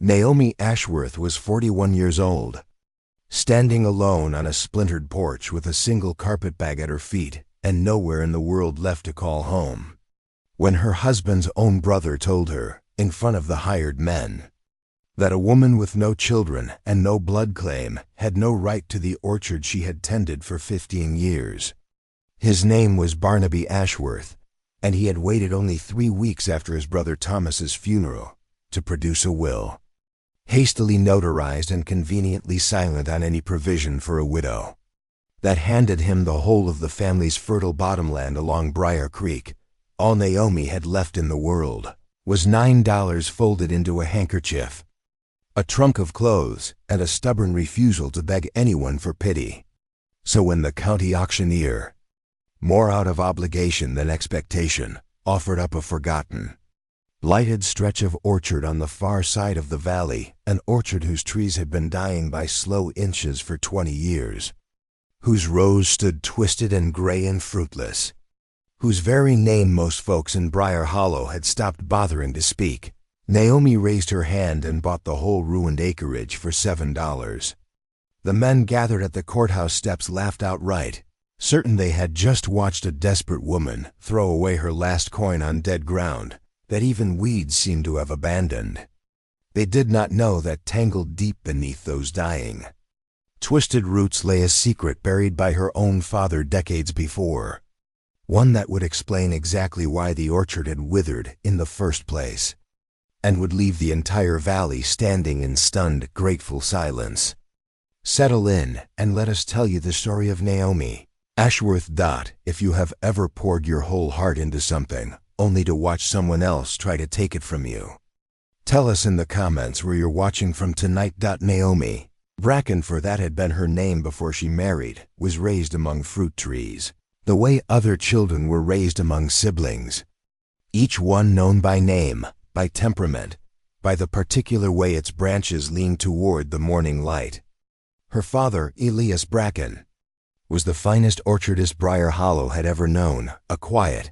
Naomi Ashworth was 41 years old, standing alone on a splintered porch with a single carpetbag at her feet and nowhere in the world left to call home, when her husband's own brother told her, in front of the hired men, that a woman with no children and no blood claim had no right to the orchard she had tended for 15 years. His name was Barnaby Ashworth, and he had waited only 3 weeks after his brother Thomas's funeral to produce a will, hastily notarized and conveniently silent on any provision for a widow, that handed him the whole of the family's fertile bottomland along Briar Creek. All Naomi had left in the world was $9 folded into a handkerchief, a trunk of clothes, and a stubborn refusal to beg anyone for pity. So when the county auctioneer, more out of obligation than expectation, offered up a forgotten, blighted stretch of orchard on the far side of the valley, an orchard whose trees had been dying by slow inches for 20 years, whose rows stood twisted and gray and fruitless, whose very name most folks in Briar Hollow had stopped bothering to speak, Naomi raised her hand and bought the whole ruined acreage for $7. The men gathered at the courthouse steps laughed outright, certain they had just watched a desperate woman throw away her last coin on dead ground that even weeds seemed to have abandoned. They did not know that tangled deep beneath those dying, twisted roots lay a secret buried by her own father decades before, one that would explain exactly why the orchard had withered in the first place, and would leave the entire valley standing in stunned, grateful silence. Settle in and let us tell you the story of Naomi Ashworth. If you have ever poured your whole heart into something, only to watch someone else try to take it from you, tell us in the comments where you're watching from tonight. Naomi Bracken, for that had been her name before she married, was raised among fruit trees, the way other children were raised among siblings, each one known by name, by temperament, by the particular way its branches leaned toward the morning light. Her father, Elias Bracken, was the finest orchardist Briar Hollow had ever known, a quiet,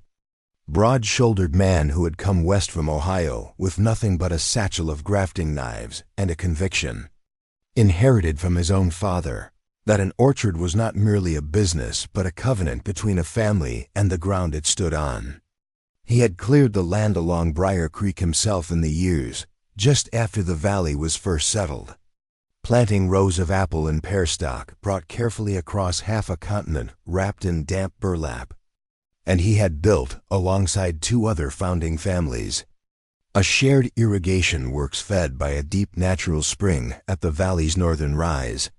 broad-shouldered man who had come west from Ohio with nothing but a satchel of grafting knives and a conviction, inherited from his own father, that an orchard was not merely a business but a covenant between a family and the ground it stood on. He had cleared the land along Briar Creek himself in the years just after the valley was first settled, planting rows of apple and pear stock brought carefully across half a continent wrapped in damp burlap. And he had built, alongside 2 other founding families, a shared irrigation works fed by a deep natural spring at the valley's northern rise,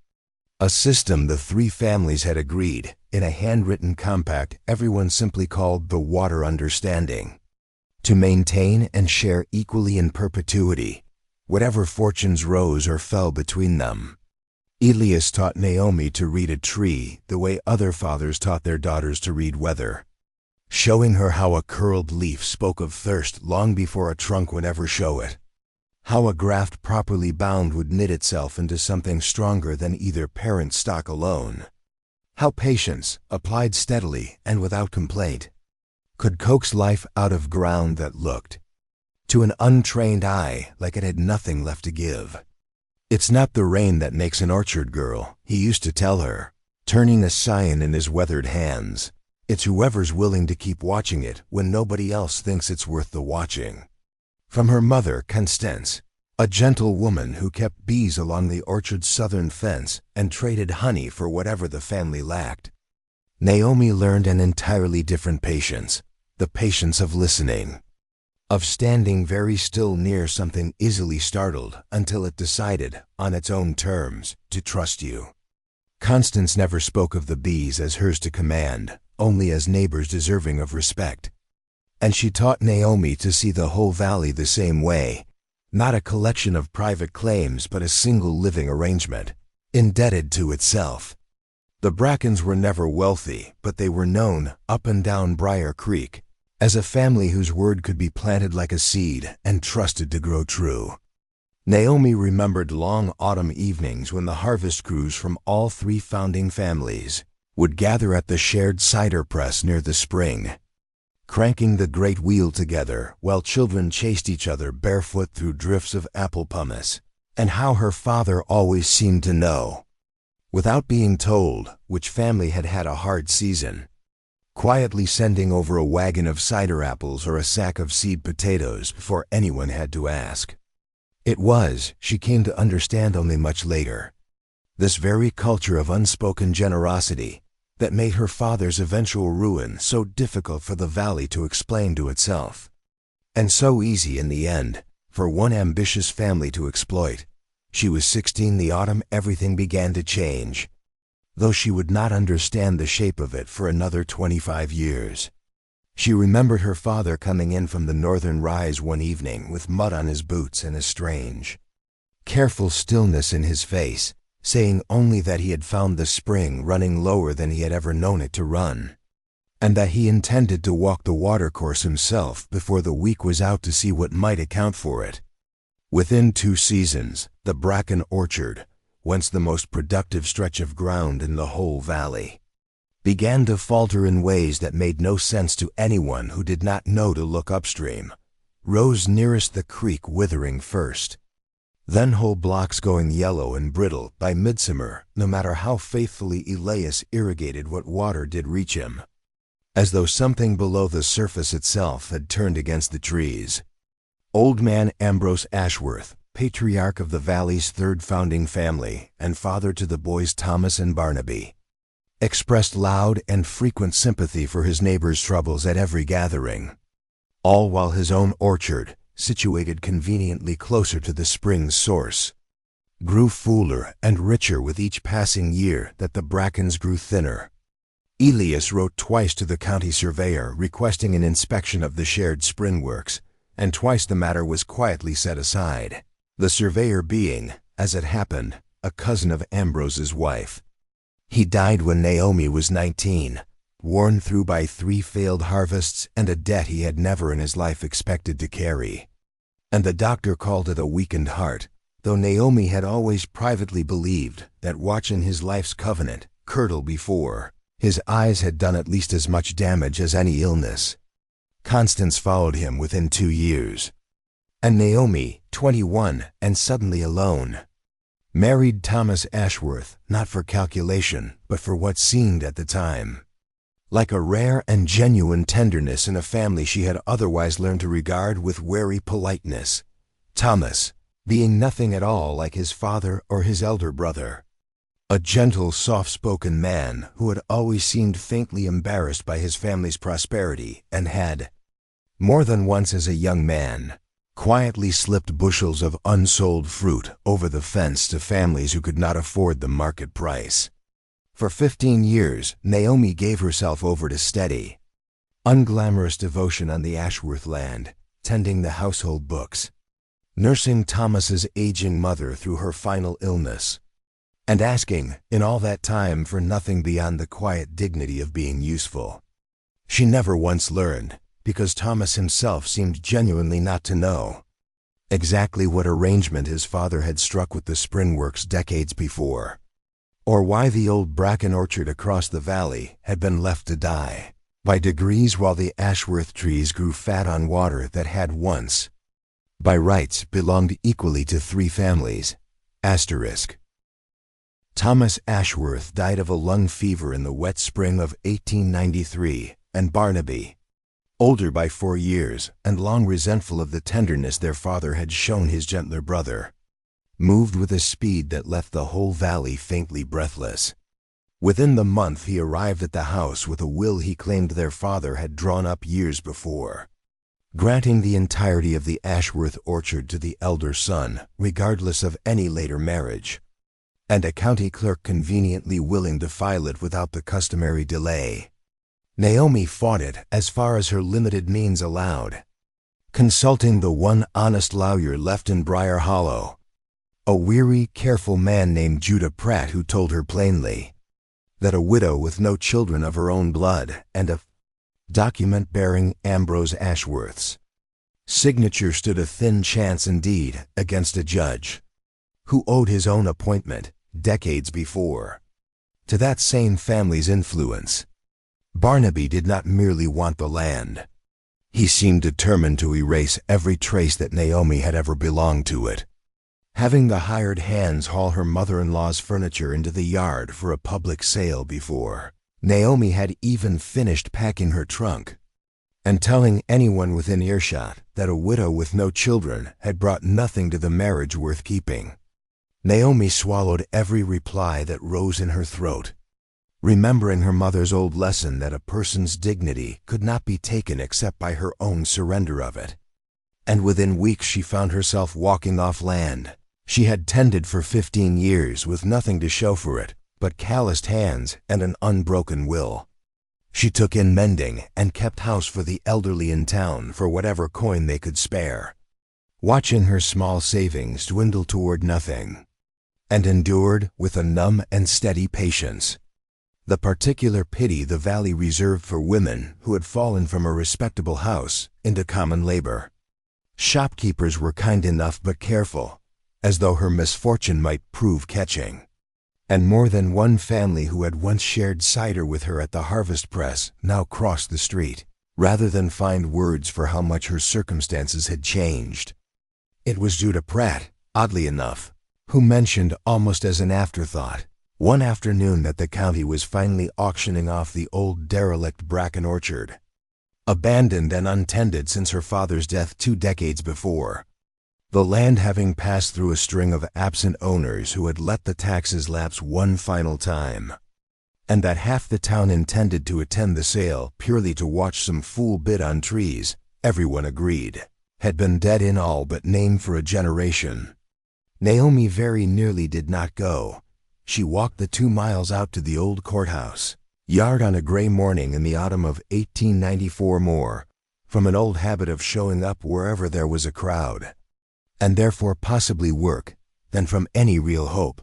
a system the 3 families had agreed, in a handwritten compact everyone simply called the Water Understanding, to maintain and share equally in perpetuity, whatever fortunes rose or fell between them. Elias taught Naomi to read a tree the way other fathers taught their daughters to read weather, showing her how a curled leaf spoke of thirst long before a trunk would ever show it, how a graft properly bound would knit itself into something stronger than either parent stock alone, how patience, applied steadily and without complaint, could coax life out of ground that looked, to an untrained eye, like it had nothing left to give. It's not the rain that makes an orchard girl, he used to tell her, turning a scion in his weathered hands. It's whoever's willing to keep watching it when nobody else thinks it's worth the watching. From her mother, Constance, a gentle woman who kept bees along the orchard's southern fence and traded honey for whatever the family lacked, Naomi learned an entirely different patience, the patience of listening, of standing very still near something easily startled until it decided, on its own terms, to trust you. Constance never spoke of the bees as hers to command, only as neighbors deserving of respect. And she taught Naomi to see the whole valley the same way, not a collection of private claims but a single living arrangement, indebted to itself. The Brackens were never wealthy, but they were known, up and down Briar Creek, as a family whose word could be planted like a seed and trusted to grow true. Naomi remembered long autumn evenings when the harvest crews from all 3 founding families would gather at the shared cider press near the spring, cranking the great wheel together while children chased each other barefoot through drifts of apple pumice, and how her father always seemed to know, without being told, which family had had a hard season, quietly sending over a wagon of cider apples or a sack of seed potatoes before anyone had to ask. It was, she came to understand only much later, this very culture of unspoken generosity that made her father's eventual ruin so difficult for the valley to explain to itself, and so easy in the end for one ambitious family to exploit. She was 16 the autumn everything began to change, though she would not understand the shape of it for another 25 years. She remembered her father coming in from the northern rise one evening with mud on his boots and a strange, careful stillness in his face, saying only that he had found the spring running lower than he had ever known it to run, and that he intended to walk the watercourse himself before the week was out to see what might account for it. Within 2 seasons, the bracken orchard, once the most productive stretch of ground in the whole valley, began to falter in ways that made no sense to anyone who did not know to look upstream, rows nearest the creek withering first, then whole blocks going yellow and brittle by midsummer, no matter how faithfully Elias irrigated what water did reach him, as though something below the surface itself had turned against the trees. Old man Ambrose Ashworth, patriarch of the valley's 3rd founding family and father to the boys Thomas and Barnaby, expressed loud and frequent sympathy for his neighbors' troubles at every gathering, all while his own orchard, situated conveniently closer to the spring's source, grew fuller and richer with each passing year that the brackens grew thinner. Elias wrote twice to the county surveyor requesting an inspection of the shared spring works, and twice the matter was quietly set aside, the surveyor being, as it happened, a cousin of Ambrose's wife. He died when Naomi was 19, worn through by 3 failed harvests and a debt he had never in his life expected to carry. And the doctor called it a weakened heart, though Naomi had always privately believed that watching his life's covenant curdle before his eyes had done at least as much damage as any illness. Constance followed him within 2 years, and Naomi, 21 and suddenly alone, married Thomas Ashworth, not for calculation, but for what seemed at the time like a rare and genuine tenderness in a family she had otherwise learned to regard with wary politeness, Thomas being nothing at all like his father or his elder brother, a gentle, soft-spoken man who had always seemed faintly embarrassed by his family's prosperity and had, more than once as a young man, quietly slipped bushels of unsold fruit over the fence to families who could not afford the market price. For 15 years, Naomi gave herself over to steady, unglamorous devotion on the Ashworth land, tending the household books, nursing Thomas's aging mother through her final illness, and asking, in all that time, for nothing beyond the quiet dignity of being useful. She never once learned, because Thomas himself seemed genuinely not to know, exactly what arrangement his father had struck with the spring works decades before, or why the old bracken orchard across the valley had been left to die by degrees while the Ashworth trees grew fat on water that had once, by rights, belonged equally to 3 families. Thomas Ashworth died of a lung fever in the wet spring of 1893, and Barnaby, older by 4 years and long resentful of the tenderness their father had shown his gentler brother, moved with a speed that left the whole valley faintly breathless. Within the month he arrived at the house with a will he claimed their father had drawn up years before, granting the entirety of the Ashworth orchard to the elder son, regardless of any later marriage, and a county clerk conveniently willing to file it without the customary delay. Naomi fought it as far as her limited means allowed, consulting the one honest lawyer left in Briar Hollow, a weary, careful man named Judah Pratt, who told her plainly that a widow with no children of her own blood and a document bearing Ambrose Ashworth's signature stood a thin chance indeed against a judge who owed his own appointment, decades before, to that same family's influence. Barnaby did not merely want the land, He seemed determined to erase every trace that Naomi had ever belonged to it. Having the hired hands haul her mother-in-law's furniture into the yard for a public sale before, Naomi had even finished packing her trunk and telling anyone within earshot that a widow with no children had brought nothing to the marriage worth keeping. Naomi swallowed every reply that rose in her throat, remembering her mother's old lesson that a person's dignity could not be taken except by her own surrender of it. And within weeks she found herself walking off land she had tended for 15 years with nothing to show for it but calloused hands and an unbroken will. She took in mending and kept house for the elderly in town for whatever coin they could spare, watching her small savings dwindle toward nothing, and endured with a numb and steady patience the particular pity the valley reserved for women who had fallen from a respectable house into common labor. Shopkeepers were kind enough but careful, as though her misfortune might prove catching. And more than one family who had once shared cider with her at the harvest press now crossed the street, rather than find words for how much her circumstances had changed. It was Judah Pratt, oddly enough, who mentioned almost as an afterthought, one afternoon that the county was finally auctioning off the old derelict bracken orchard, abandoned and untended since her father's death 2 decades before, the land having passed through a string of absent owners who had let the taxes lapse one final time, and that half the town intended to attend the sale purely to watch some fool bid on trees, everyone agreed, had been dead in all but name for a generation. Naomi very nearly did not go. She walked the 2 miles out to the old courthouse yard on a gray morning in the autumn of 1894 more, from an old habit of showing up wherever there was a crowd, and therefore possibly work, than from any real hope.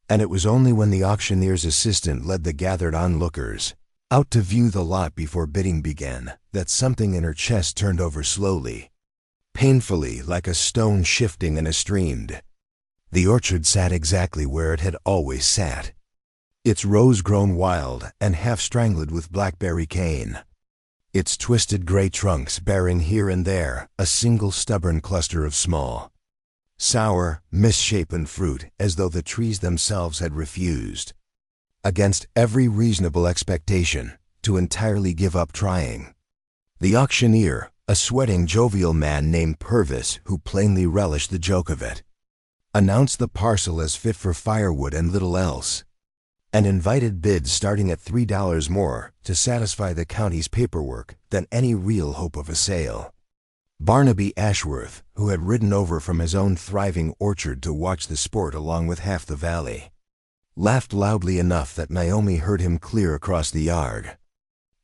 And it was only when the auctioneer's assistant led the gathered onlookers out to view the lot before bidding began that something in her chest turned over slowly, painfully, like a stone shifting in a stream. The orchard sat exactly where it had always sat, its rose grown wild and half strangled with blackberry cane, its twisted gray trunks bearing here and there a single stubborn cluster of small, sour, misshapen fruit, as though the trees themselves had refused, against every reasonable expectation, to entirely give up trying. The auctioneer, a sweating, jovial man named Purvis, who plainly relished the joke of it, announced the parcel as fit for firewood and little else, and invited bids starting at $3 more to satisfy the county's paperwork than any real hope of a sale. Barnaby Ashworth, who had ridden over from his own thriving orchard to watch the sport along with half the valley, laughed loudly enough that Naomi heard him clear across the yard,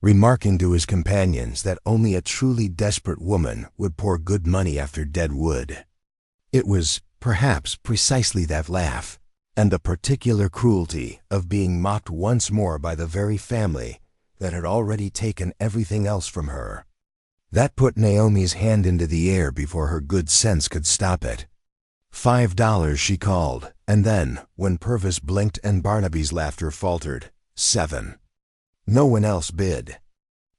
remarking to his companions that only a truly desperate woman would pour good money after dead wood. It was, perhaps, precisely that laugh, and the particular cruelty of being mocked once more by the very family that had already taken everything else from her, that put Naomi's hand into the air before her good sense could stop it. $5 she called, and then, when Purvis blinked and Barnaby's laughter faltered, $7. No one else bid.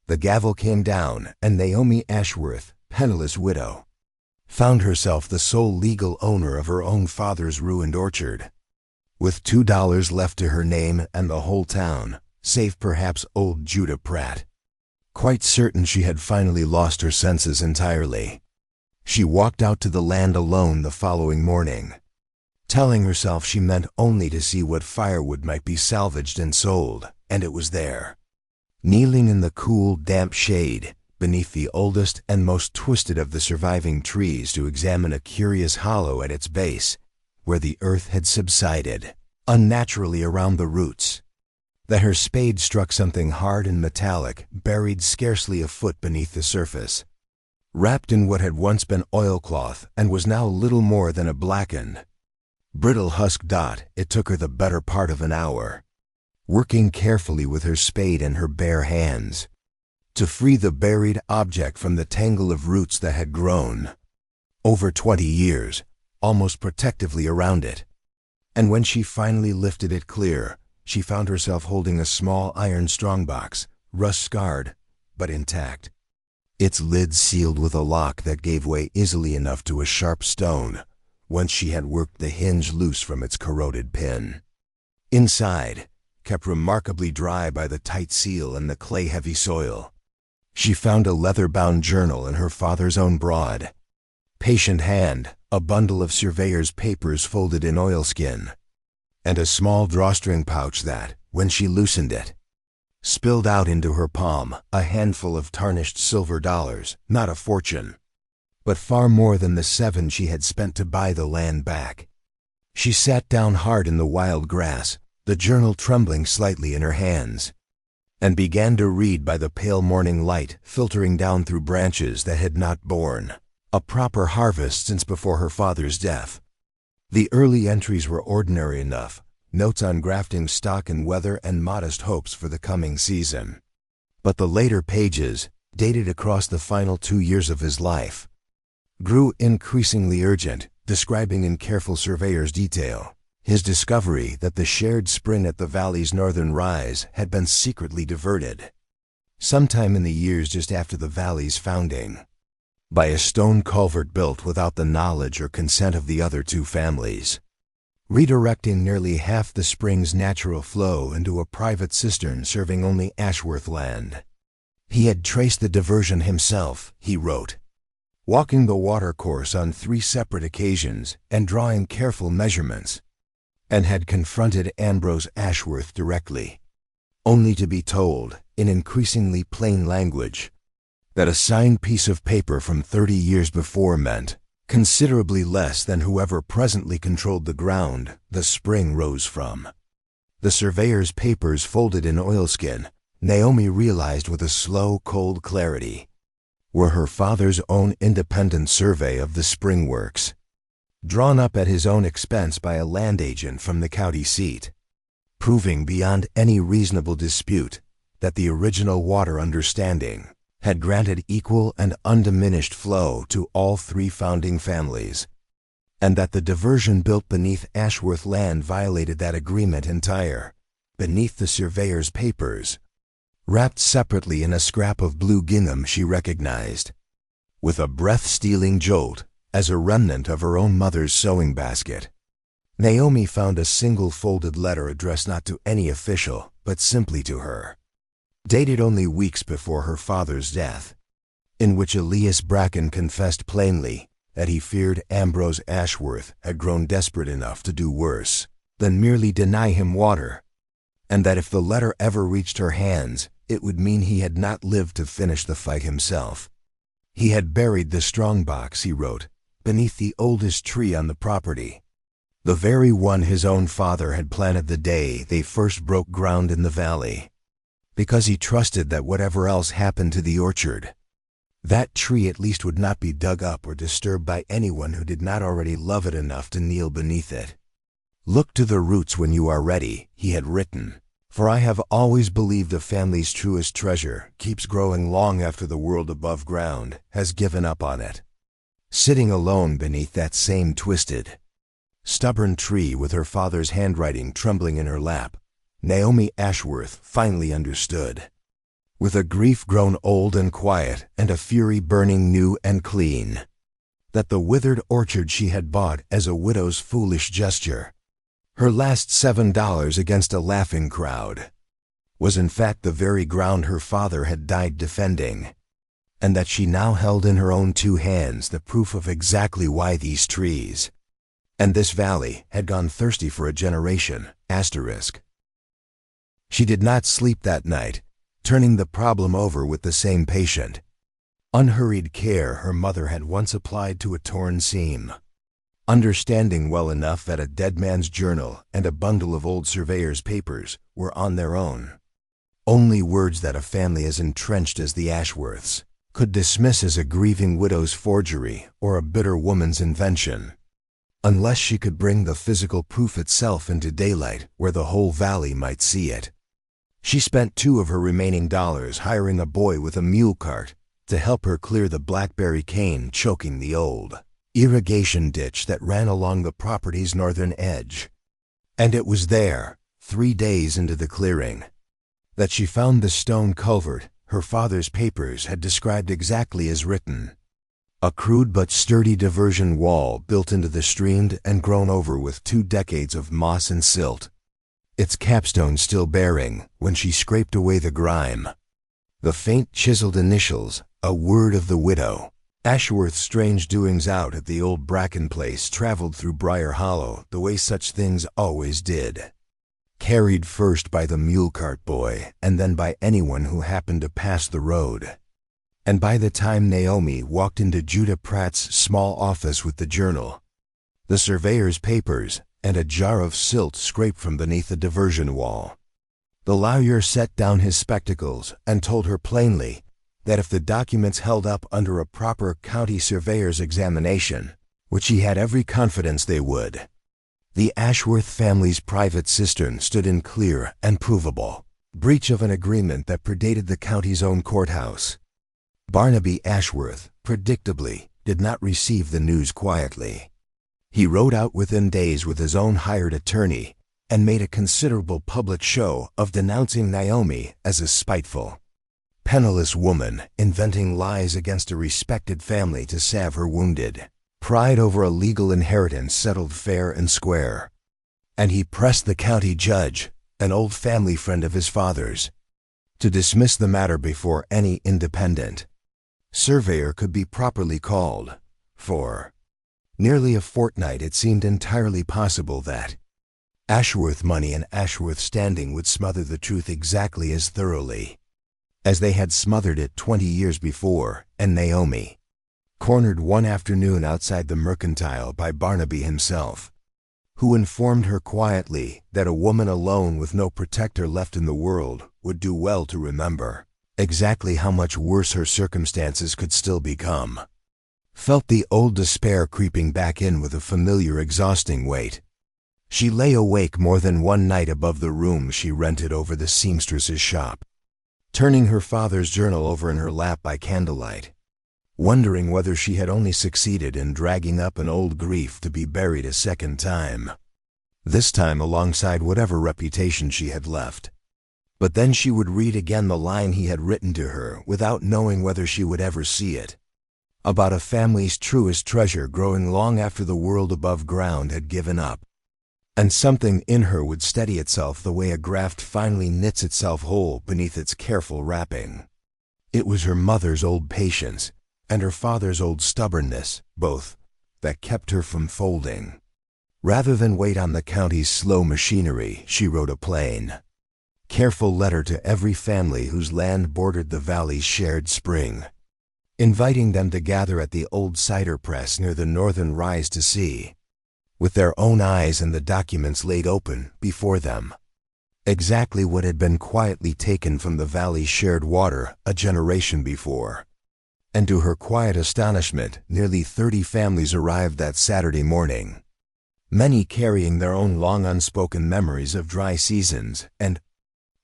The gavel came down, and Naomi Ashworth, penniless widow, found herself the sole legal owner of her own father's ruined orchard, with $2 left to her name and the whole town, save perhaps old Judah Pratt, quite certain she had finally lost her senses entirely. She walked out to the land alone the following morning, telling herself she meant only to see what firewood might be salvaged and sold, and it was there, kneeling in the cool, damp shade, beneath the oldest and most twisted of the surviving trees to examine a curious hollow at its base, where the earth had subsided unnaturally around the roots, that her spade struck something hard and metallic buried scarcely a foot beneath the surface, wrapped in what had once been oilcloth and was now little more than a blackened, brittle husk dot. It took her the better part of an hour, working carefully with her spade in her bare hands, to free the buried object from the tangle of roots that had grown, over 20 years, almost protectively around it. And when she finally lifted it clear, she found herself holding a small iron strongbox, rust-scarred, but intact. its lid sealed with a lock that gave way easily enough to a sharp stone once she had worked the hinge loose from its corroded pin. Inside, kept remarkably dry by the tight seal and the clay-heavy soil, she found a leather-bound journal in her father's own broad, patient hand, a bundle of surveyor's papers folded in oilskin, and a small drawstring pouch that, when she loosened it, spilled out into her palm a handful of tarnished silver dollars, not a fortune, but far more than the 7 she had spent to buy the land back. She sat down hard in the wild grass, the journal trembling slightly in her hands, and began to read by the pale morning light filtering down through branches that had not borne a proper harvest since before her father's death. The early entries were ordinary enough, notes on grafting stock and weather and modest hopes for the coming season. But the later pages, dated across the final 2 years of his life, grew increasingly urgent, describing in careful surveyor's detail his discovery that the shared spring at the valley's northern rise had been secretly diverted, sometime in the years just after the valley's founding, by a stone culvert built without the knowledge or consent of the other 2 families, redirecting nearly half the spring's natural flow into a private cistern serving only Ashworth land. He had traced the diversion himself, he wrote, walking the watercourse on 3 separate occasions and drawing careful measurements, and had confronted Ambrose Ashworth directly, only to be told, in increasingly plain language, that a signed piece of paper from 30 years before meant considerably less than whoever presently controlled the ground the spring rose from. The surveyor's papers folded in oilskin, Naomi realized with a slow, cold clarity, were her father's own independent survey of the spring works, drawn up at his own expense by a land agent from the county seat, proving beyond any reasonable dispute that the original water understanding had granted equal and undiminished flow to all 3 founding families, and that the diversion built beneath Ashworth land violated that agreement entire, beneath the surveyor's papers, wrapped separately in a scrap of blue gingham she recognized, with a breath-stealing jolt, as a remnant of her own mother's sewing basket. Naomi found a single folded letter addressed not to any official, but simply to her, dated only weeks before her father's death, in which Elias Bracken confessed plainly that he feared Ambrose Ashworth had grown desperate enough to do worse than merely deny him water, and that if the letter ever reached her hands, it would mean he had not lived to finish the fight himself. He had buried the Strongbox, he wrote, beneath the oldest tree on the property, the very one his own father had planted the day they first broke ground in the valley, because he trusted that whatever else happened to the orchard, that tree at least would not be dug up or disturbed by anyone who did not already love it enough to kneel beneath it. "Look to the roots when you are ready," he had written, "for I have always believed a family's truest treasure keeps growing long after the world above ground has given up on it." Sitting alone beneath that same twisted, stubborn tree with her father's handwriting trembling in her lap, Naomi Ashworth finally understood, with a grief grown old and quiet and a fury burning new and clean, that the withered orchard she had bought as a widow's foolish gesture, her last $7 against a laughing crowd, was in fact the very ground her father had died defending, and that she now held in her own 2 hands the proof of exactly why these trees, and this valley, had gone thirsty for a generation. She did not sleep that night, turning the problem over with the same patient, unhurried care her mother had once applied to a torn seam, understanding well enough that a dead man's journal and a bundle of old surveyor's papers were on their own only words that a family as entrenched as the Ashworths could dismiss as a grieving widow's forgery or a bitter woman's invention, unless she could bring the physical proof itself into daylight where the whole valley might see it. She spent 2 of her remaining dollars hiring a boy with a mule cart to help her clear the blackberry cane choking the old irrigation ditch that ran along the property's northern edge. And it was there, 3 days into the clearing, that she found the stone culvert her father's papers had described exactly as written. A crude but sturdy diversion wall built into the stream and grown over with 2 decades of moss and silt, its capstone still bearing when she scraped away the grime. The faint chiseled initials, a word of the widow. Ashworth's strange doings out at the old Bracken place traveled through Briar Hollow the way such things always did. Carried first by the mule cart boy and then by anyone who happened to pass the road. And by the time Naomi walked into Judah Pratt's small office with the journal, the surveyor's papers, and a jar of silt scraped from beneath the diversion wall, the lawyer set down his spectacles and told her plainly that if the documents held up under a proper county surveyor's examination, which he had every confidence they would, the Ashworth family's private cistern stood in clear and provable breach of an agreement that predated the county's own courthouse. Barnaby Ashworth, predictably, did not receive the news quietly. He rode out within days with his own hired attorney and made a considerable public show of denouncing Naomi as a spiteful, penniless woman inventing lies against a respected family to salve her wounded pride over a legal inheritance settled fair and square. And he pressed the county judge, an old family friend of his father's, to dismiss the matter before any independent surveyor could be properly called. For nearly a fortnight it seemed entirely possible that Ashworth money and Ashworth standing would smother the truth exactly as thoroughly as they had smothered it 20 years before, and Naomi, cornered one afternoon outside the Mercantile by Barnaby himself, who informed her quietly that a woman alone with no protector left in the world would do well to remember exactly how much worse her circumstances could still become, felt the old despair creeping back in with a familiar exhausting weight. She lay awake more than one night above the room she rented over the seamstress's shop, turning her father's journal over in her lap by candlelight, wondering whether she had only succeeded in dragging up an old grief to be buried a second time, this time alongside whatever reputation she had left. But then she would read again the line he had written to her without knowing whether she would ever see it, about a family's truest treasure growing long after the world above ground had given up. And something in her would steady itself the way a graft finally knits itself whole beneath its careful wrapping. It was her mother's old patience and her father's old stubbornness, both, that kept her from folding. Rather than wait on the county's slow machinery, she wrote a plain, careful letter to every family whose land bordered the valley's shared spring, inviting them to gather at the old cider press near the northern rise to see, with their own eyes and the documents laid open before them, exactly what had been quietly taken from the valley's shared water a generation before. And to her quiet astonishment, nearly 30 families arrived that Saturday morning, many carrying their own long unspoken memories of dry seasons and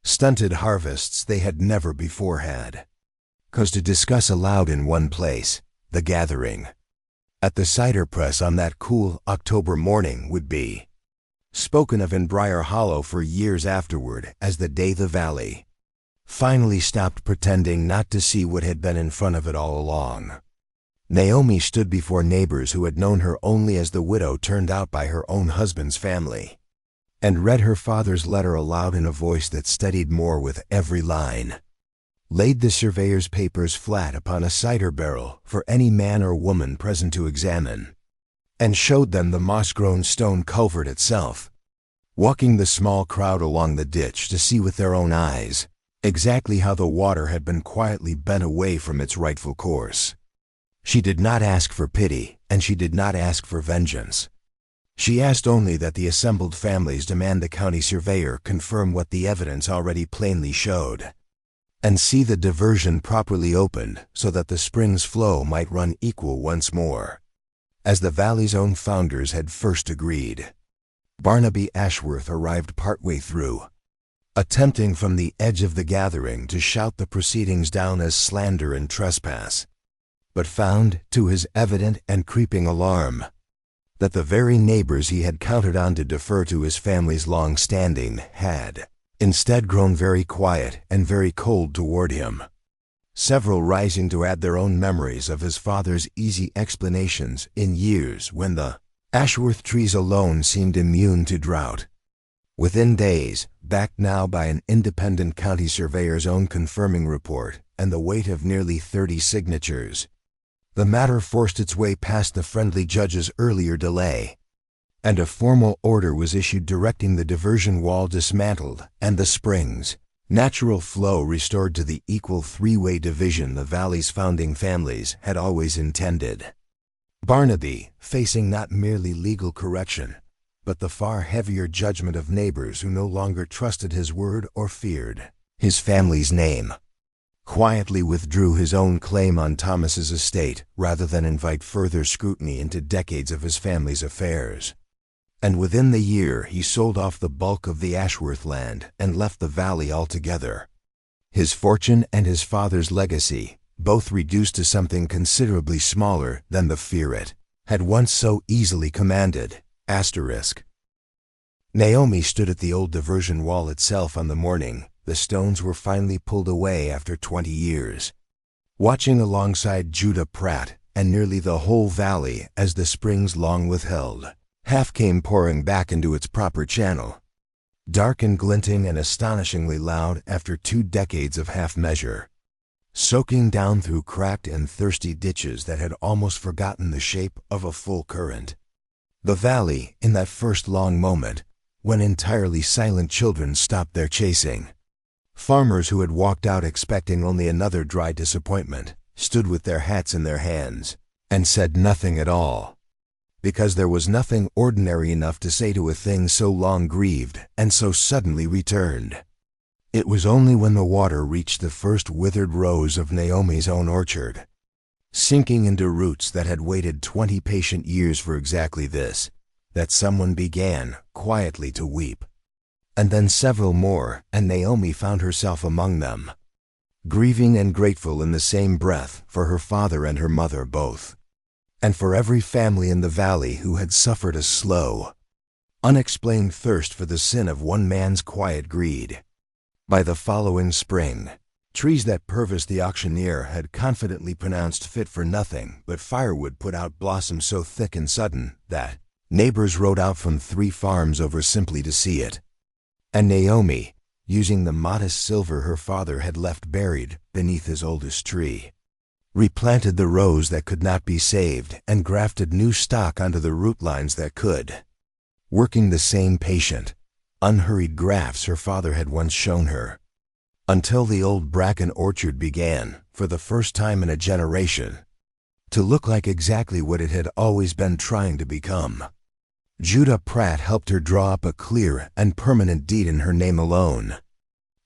stunted harvests they had never before had, 'cause to discuss aloud in one place, the gathering at the cider press on that cool October morning would be spoken of in Briar Hollow for years afterward as the day the valley finally stopped pretending not to see what had been in front of it all along. Naomi stood before neighbors who had known her only as the widow turned out by her own husband's family, and read her father's letter aloud in a voice that steadied more with every line, laid the surveyor's papers flat upon a cider barrel for any man or woman present to examine, and showed them the moss-grown stone culvert itself, walking the small crowd along the ditch to see with their own eyes exactly how the water had been quietly bent away from its rightful course. She did not ask for pity, and she did not ask for vengeance. She asked only that the assembled families demand the county surveyor confirm what the evidence already plainly showed, and see the diversion properly opened so that the spring's flow might run equal once more, as the valley's own founders had first agreed. Barnaby Ashworth arrived partway through, attempting from the edge of the gathering to shout the proceedings down as slander and trespass, but found, to his evident and creeping alarm, that the very neighbors he had counted on to defer to his family's long standing had instead grown very quiet and very cold toward him. several rising to add their own memories of his father's easy explanations in years when the Ashworth trees alone seemed immune to drought. Within days, backed now by an independent county surveyor's own confirming report and the weight of nearly 30 signatures, the matter forced its way past the friendly judge's earlier delay, and a formal order was issued directing the diversion wall dismantled and the springs' natural flow restored to the equal three-way division the valley's founding families had always intended. Barnaby, facing not merely legal correction, but the far heavier judgment of neighbors who no longer trusted his word or feared his family's name, quietly withdrew his own claim on Thomas's estate rather than invite further scrutiny into decades of his family's affairs. And within the year he sold off the bulk of the Ashworth land and left the valley altogether. His fortune and his father's legacy, both reduced to something considerably smaller than the fear it had once so easily commanded. Naomi stood at the old diversion wall itself on the morning the stones were finally pulled away after 20 years, watching alongside Judah Pratt and nearly the whole valley as the springs long withheld half came pouring back into its proper channel, dark and glinting and astonishingly loud after 2 decades of half measure, soaking down through cracked and thirsty ditches that had almost forgotten the shape of a full current. The valley, in that first long moment, when entirely silent children stopped their chasing, farmers who had walked out expecting only another dry disappointment, stood with their hats in their hands and said nothing at all, because there was nothing ordinary enough to say to a thing so long grieved and so suddenly returned. It was only when the water reached the first withered rose of Naomi's own orchard, sinking into roots that had waited 20 patient years for exactly this, that someone began, quietly, to weep. And then several more, and Naomi found herself among them, grieving and grateful in the same breath for her father and her mother both, and for every family in the valley who had suffered a slow, unexplained thirst for the sin of one man's quiet greed. By the following spring, trees that Purvis the auctioneer had confidently pronounced fit for nothing but firewood put out blossoms so thick and sudden that neighbors rode out from 3 farms over simply to see it. And Naomi, using the modest silver her father had left buried beneath his oldest tree, replanted the rows that could not be saved and grafted new stock onto the root lines that could, working the same patient, unhurried grafts her father had once shown her, until the old bracken orchard began, for the first time in a generation, to look like exactly what it had always been trying to become. Judah Pratt helped her draw up a clear and permanent deed in her name alone,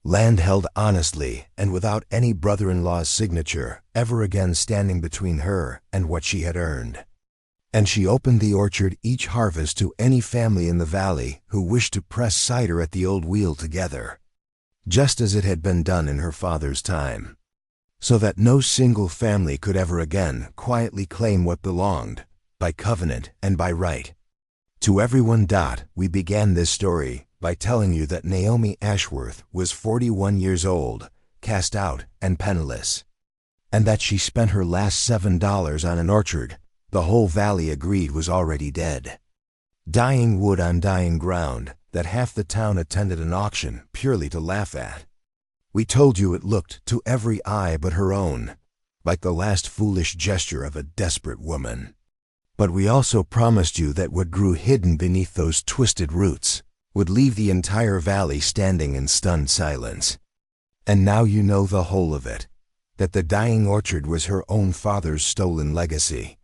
land held honestly and without any brother-in-law's signature ever again standing between her and what she had earned. And she opened the orchard each harvest to any family in the valley who wished to press cider at the old wheel together, just as it had been done in her father's time, so that no single family could ever again quietly claim what belonged, by covenant and by right, to everyone. We began this story by telling you that Naomi Ashworth was 41 years old, cast out and penniless, and that she spent her last $7 on an orchard the whole valley agreed was already dead. Dying wood on dying ground that half the town attended an auction purely to laugh at. We told you it looked, to every eye but her own, like the last foolish gesture of a desperate woman. But we also promised you that what grew hidden beneath those twisted roots would leave the entire valley standing in stunned silence. And now you know the whole of it, that the dying orchard was her own father's stolen legacy,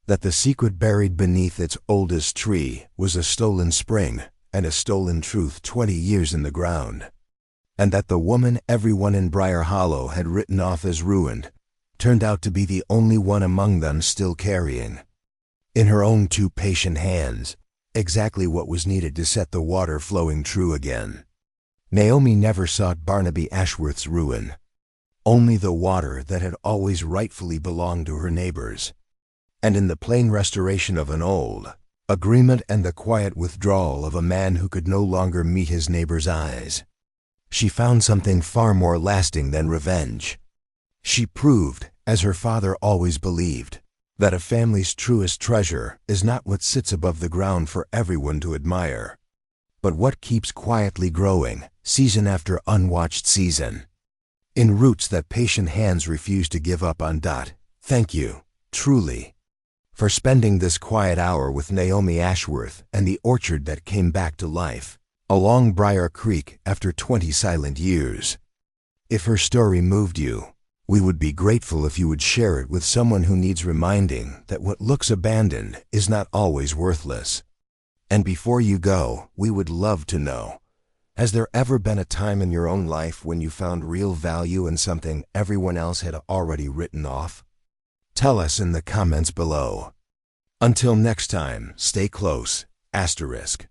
that the secret buried beneath its oldest tree was a stolen spring and a stolen truth 20 years in the ground, and that the woman everyone in Briar Hollow had written off as ruined turned out to be the only one among them still carrying, in her own 2 patient hands, exactly what was needed to set the water flowing true again. Naomi never sought Barnaby Ashworth's ruin, only the water that had always rightfully belonged to her neighbors. And in the plain restoration of an old agreement and the quiet withdrawal of a man who could no longer meet his neighbor's eyes, she found something far more lasting than revenge. She proved, as her father always believed, that a family's truest treasure is not what sits above the ground for everyone to admire, but what keeps quietly growing, season after unwatched season, in roots that patient hands refuse to give up on. Thank you, truly, for spending this quiet hour with Naomi Ashworth and the orchard that came back to life along Briar Creek after 20 silent years. If her story moved you, we would be grateful if you would share it with someone who needs reminding that what looks abandoned is not always worthless. And before you go, we would love to know, has there ever been a time in your own life when you found real value in something everyone else had already written off? Tell us in the comments below. Until next time, stay close, *.